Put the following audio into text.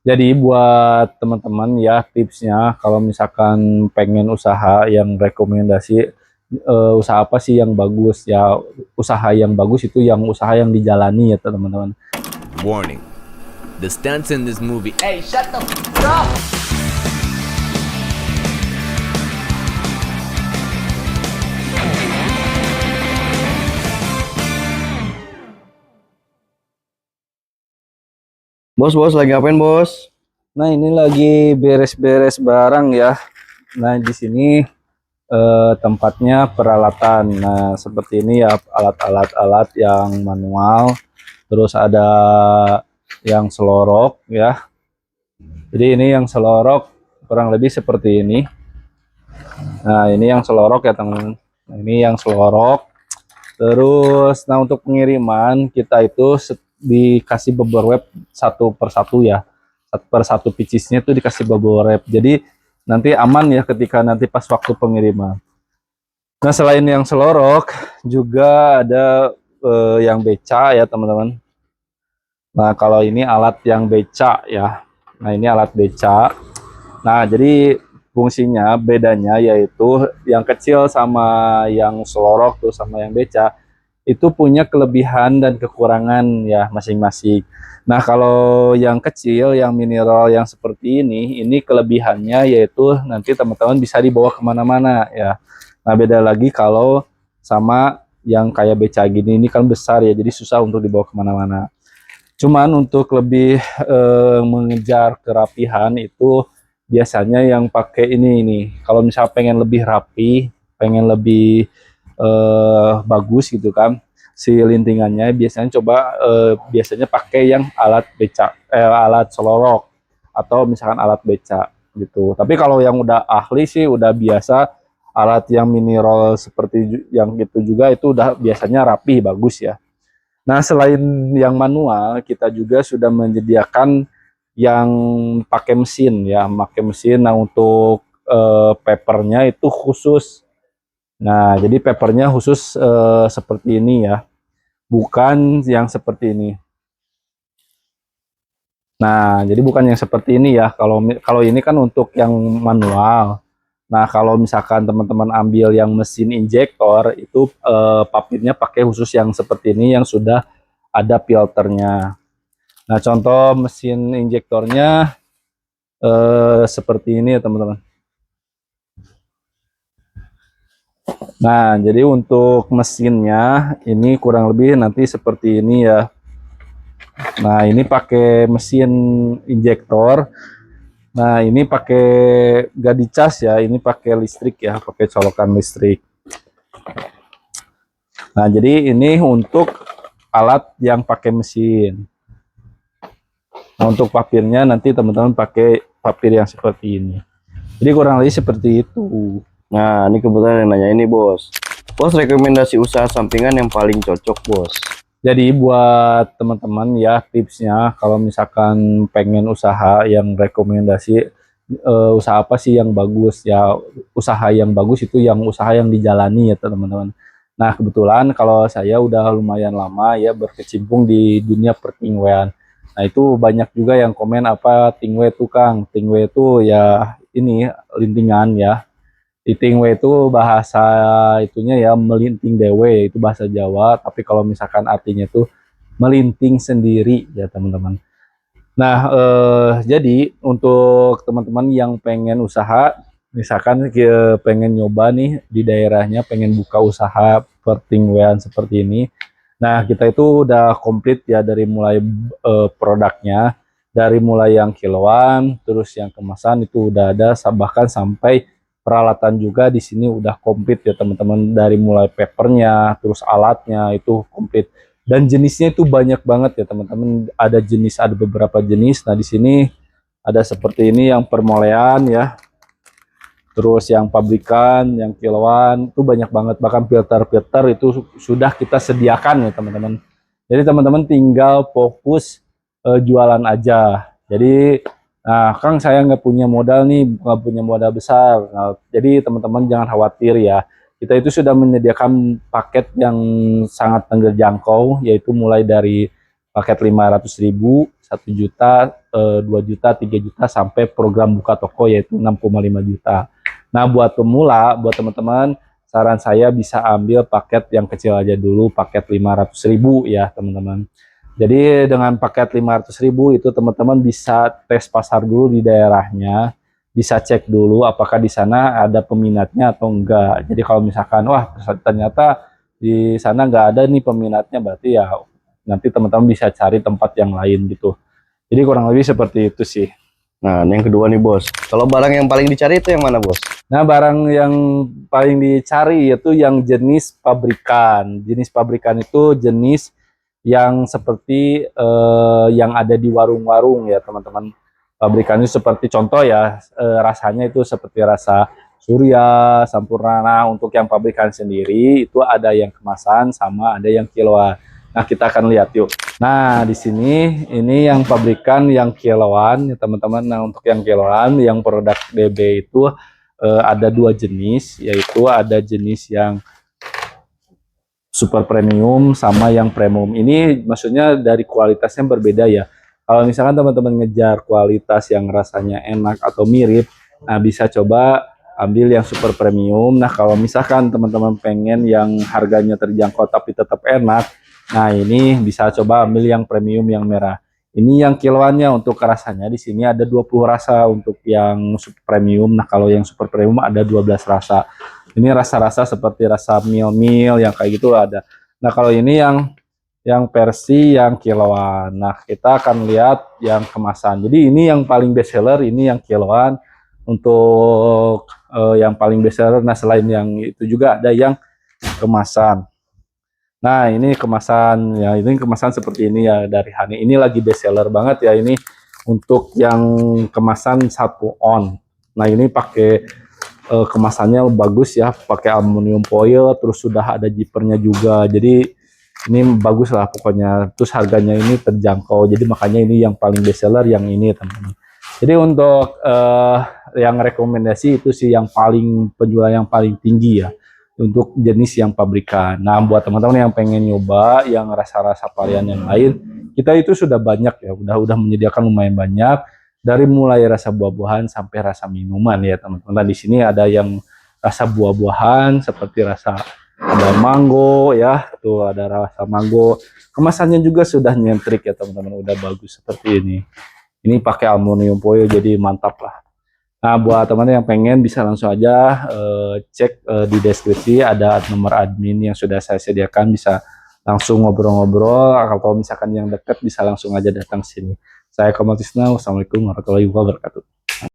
Jadi buat teman-teman ya tipsnya kalau misalkan pengen usaha yang rekomendasi usaha apa sih yang bagus ya, usaha yang bagus itu yang usaha yang dijalani ya teman-teman. Warning. The stunts in this movie. Hey, shut the f up! Bos, lagi ngapain, Bos? Nah, ini lagi beres-beres barang ya. Nah, di sini tempatnya peralatan. Nah, seperti ini ya alat-alat yang manual. Terus ada yang selorok ya. Jadi ini yang selorok kurang lebih seperti ini. Nah, ini yang selorok ya, teman-teman. Nah, ini yang selorok. Terus, nah untuk pengiriman kita itu dikasih bubble wrap satu persatu ya. Satu persatu picisnya itu dikasih bubble wrap. Jadi nanti aman ya ketika nanti pas waktu pengiriman. Nah selain yang selorok juga ada yang beca ya teman-teman. Nah kalau ini alat yang beca ya. Nah ini alat beca. Nah jadi fungsinya bedanya yaitu yang kecil sama yang selorok tuh sama yang beca itu punya kelebihan dan kekurangan ya masing-masing. Nah kalau yang kecil, yang mineral yang seperti ini kelebihannya yaitu nanti teman-teman bisa dibawa kemana-mana ya. Nah beda lagi kalau sama yang kayak beca gini, ini kan besar ya, jadi susah untuk dibawa kemana-mana. Cuman untuk lebih mengejar kerapihan itu biasanya yang pakai ini. Kalau misalnya pengen lebih rapi, pengen lebih bagus gitu kan, si lintingannya biasanya pakai yang alat beca, alat selorok atau misalkan alat beca gitu. Tapi kalau yang udah ahli sih udah biasa alat yang mineral seperti yang gitu juga itu udah biasanya rapi bagus ya. Nah, selain yang manual, kita juga sudah menyediakan yang pakai mesin ya, pakai mesin. Nah, untuk papernya itu khusus. Nah, jadi papernya khusus seperti ini ya, bukan yang seperti ini. Nah, jadi bukan yang seperti ini ya. Kalau ini kan untuk yang manual. Nah, kalau misalkan teman-teman ambil yang mesin injektor itu papirnya pakai khusus yang seperti ini yang sudah ada filternya. Nah, contoh mesin injektornya seperti ini ya teman-teman. Nah, jadi untuk mesinnya ini kurang lebih nanti seperti ini ya. Nah, ini pakai mesin injektor. Nah, ini pakai gak dicas ya, ini pakai listrik ya, pakai colokan listrik. Nah, jadi ini untuk alat yang pakai mesin. Nah, untuk papirnya nanti teman-teman pakai papir yang seperti ini. Jadi kurang lebih seperti itu. Nah, ini kebetulan yang nanya ini, Bos. Bos, rekomendasi usaha sampingan yang paling cocok, Bos. Jadi buat teman-teman ya tipsnya kalau misalkan pengen usaha yang rekomendasi usaha apa sih yang bagus ya, usaha yang bagus itu yang usaha yang dijalani ya teman-teman. Nah kebetulan kalau saya udah lumayan lama ya berkecimpung di dunia pertingwean. Nah itu banyak juga yang komen apa tingwe tukang, tingwe itu ya ini lintingan ya. Itingwe itu bahasa itunya ya melinting dewe, itu bahasa Jawa, tapi kalau misalkan artinya itu melinting sendiri ya teman-teman. Nah jadi untuk teman-teman yang pengen usaha, misalkan pengen nyoba nih di daerahnya pengen buka usaha pertingwean seperti ini. Nah kita itu udah komplit ya dari mulai produknya, dari mulai yang kiloan, terus yang kemasan itu udah ada, bahkan sampai peralatan juga di sini udah komplit ya teman-teman, dari mulai papernya terus alatnya itu komplit dan jenisnya itu banyak banget ya teman-teman, ada beberapa jenis. Nah di sini ada seperti ini yang permolean ya, terus yang pabrikan, yang kiloan itu banyak banget, bahkan filter-filter itu sudah kita sediakan ya teman-teman. Jadi teman-teman tinggal fokus jualan aja. Jadi nah, Kang saya nggak punya modal nih, nggak punya modal besar. Nah, jadi teman-teman jangan khawatir ya. Kita itu sudah menyediakan paket yang sangat terjangkau, yaitu mulai dari paket 500.000 1 juta, 2 juta, 3 juta sampai program buka toko yaitu 6,5 juta. Nah, buat pemula, buat teman-teman, saran saya bisa ambil paket yang kecil aja dulu, paket 500.000 ya teman-teman. Jadi dengan paket 500.000 itu teman-teman bisa tes pasar dulu di daerahnya, bisa cek dulu apakah di sana ada peminatnya atau enggak. Jadi kalau misalkan wah ternyata di sana nggak ada nih peminatnya, berarti ya nanti teman-teman bisa cari tempat yang lain gitu. Jadi kurang lebih seperti itu sih. Nah, yang kedua nih bos, kalau barang yang paling dicari itu yang mana bos? Nah, barang yang paling dicari yaitu yang jenis pabrikan. Jenis pabrikan itu jenis yang seperti yang ada di warung-warung ya teman-teman. Pabrikan itu seperti contoh ya, rasanya itu seperti rasa Surya, Sampurna. Nah, untuk yang pabrikan sendiri itu ada yang kemasan sama ada yang kiloan. Nah, kita akan lihat yuk. Nah, di sini ini yang pabrikan yang kiloan ya teman-teman. Nah, untuk yang kiloan, yang produk DB itu ada 2 jenis, yaitu ada jenis yang super premium sama yang premium. Ini maksudnya dari kualitasnya berbeda ya. Kalau misalkan teman-teman ngejar kualitas yang rasanya enak atau mirip, nah bisa coba ambil yang super premium. Nah, kalau misalkan teman-teman pengen yang harganya terjangkau tapi tetap enak, nah ini bisa coba ambil yang premium yang merah. Ini yang kiloannya. Untuk rasanya di sini ada 20 rasa untuk yang super premium. Nah, kalau yang super premium ada 12 rasa. Ini rasa-rasa seperti rasa mil-mil yang kayak gitu ada. Nah, kalau ini yang versi yang kiloan. Nah, kita akan lihat yang kemasan. Jadi ini yang paling best seller, ini yang kiloan. Untuk yang paling best seller, nah selain yang itu juga ada yang kemasan. Nah, ini kemasan ya, ini kemasan seperti ini ya dari Hani. Ini lagi best seller banget ya ini untuk yang kemasan 1 on. Nah, ini pakai kemasannya bagus ya, pakai aluminium foil, terus sudah ada zippernya juga. Jadi ini bagus lah pokoknya. Terus harganya ini terjangkau. Jadi makanya ini yang paling best seller yang ini teman-teman. Jadi untuk yang rekomendasi itu sih yang paling penjualan yang paling tinggi ya untuk jenis yang pabrikan. Nah, buat teman-teman yang pengen nyoba yang rasa-rasa varian yang lain, kita itu sudah banyak ya, udah menyediakan lumayan banyak dari mulai rasa buah-buahan sampai rasa minuman ya teman-teman. Nah, di sini ada yang rasa buah-buahan seperti rasa ada mango ya, tuh ada rasa mango. Kemasannya juga sudah nyentrik ya teman-teman, udah bagus seperti ini. Ini pakai aluminium foil jadi mantap lah. Nah, buat teman-teman yang pengen bisa langsung aja cek di deskripsi ada nomor admin yang sudah saya sediakan, bisa langsung ngobrol-ngobrol. Kalau misalkan yang dekat bisa langsung aja datang sini. Saya Komal Tisna, wassalamualaikum warahmatullahi wabarakatuh.